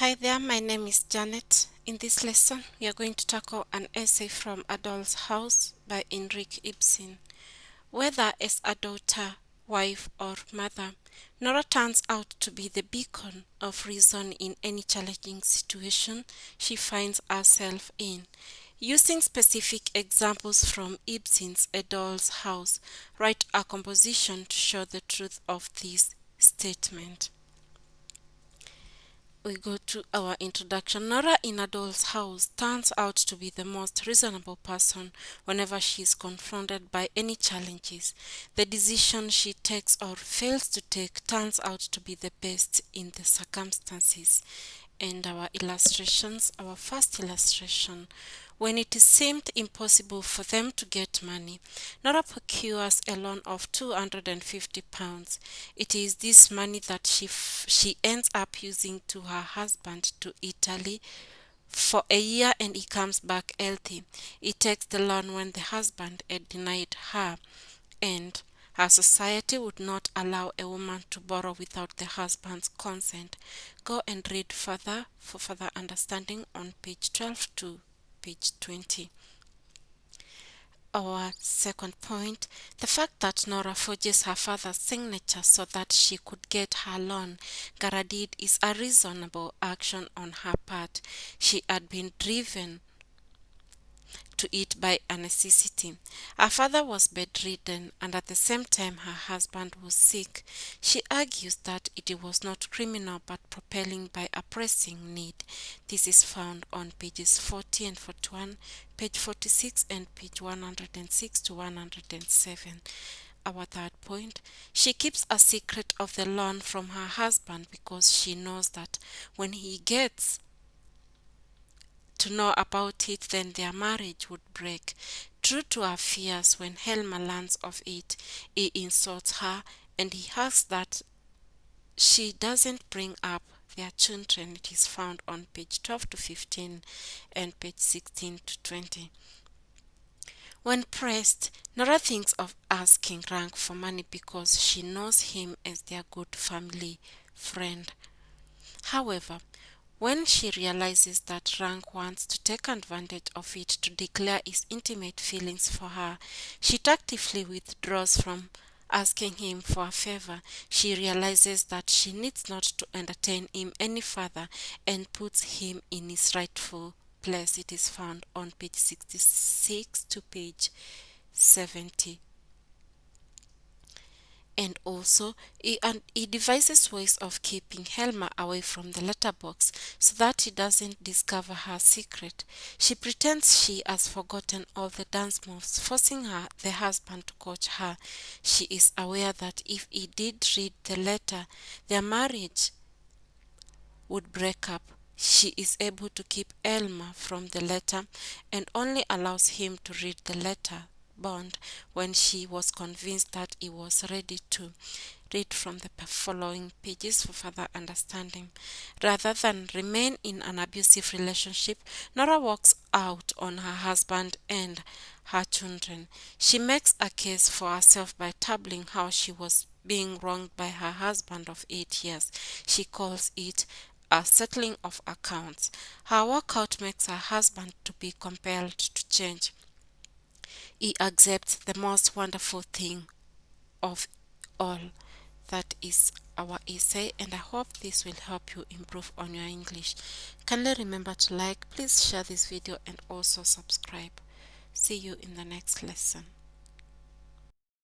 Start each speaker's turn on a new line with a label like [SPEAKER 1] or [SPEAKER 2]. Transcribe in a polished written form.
[SPEAKER 1] Hi there, my name is Janet. In this lesson, we are going to tackle an essay from A Doll's House by Henrik Ibsen. Whether as a daughter, wife, or mother, Nora turns out to be the beacon of reason in any challenging situation she finds herself in. Using specific examples from Ibsen's A Doll's House, write a composition to show the truth of this statement. We go to our introduction. Nora in A Doll's House turns out to be the most reasonable person whenever she is confronted by any challenges. The decision she takes or fails to take turns out to be the best in the circumstances. And our illustrations, our first illustration. When it seemed impossible for them to get money, Nora procures a loan of £250. It is this money that she ends up using to her husband to Italy for a year, and he comes back healthy. He takes the loan when the husband had denied her, and her society would not allow a woman to borrow without the husband's consent. Go and read further for further understanding on page 12 to page 20. Our second point, the fact that Nora forges her father's signature so that she could get her loan guaranteed is a reasonable action on her part. She had been driven to it by a necessity. Her father was bedridden, and at the same time her husband was sick. She argues that it was not criminal but propelling by a pressing need. This is found on pages 40 and 41, page 46 and page 106 to 107. Our third point, she keeps a secret of the loan from her husband because she knows that when he gets to know about it, then their marriage would break. True to her fears, when Helma learns of it, he insults her and he asks that she doesn't bring up their children. It is found on page 12 to 15 and page 16 to 20. When pressed, Nora thinks of asking Rank for money because she knows him as their good family friend. However, when she realizes that Rank wants to take advantage of it to declare his intimate feelings for her, she tactfully withdraws from asking him for a favor. She realizes that she needs not to entertain him any further and puts him in his rightful place. It is found on page 66 to page 70. And also, he devises ways of keeping Helma away from the letterbox so that he doesn't discover her secret. She pretends she has forgotten all the dance moves, forcing the husband to coach her. She is aware that if he did read the letter, their marriage would break up. She is able to keep Helma from the letter and only allows him to read the letter bond when she was convinced that he was ready to. Read from the following pages for further understanding. Rather than remain in an abusive relationship, Nora walks out on her husband and her children. She makes a case for herself by tabling how she was being wronged by her husband of 8 years. She calls it a settling of accounts. Her walkout makes her husband to be compelled to change. He accepts the most wonderful thing of all. That is our essay, and I hope this will help you improve on your English. Kindly remember to like, please share this video, and also subscribe. See you in the next lesson.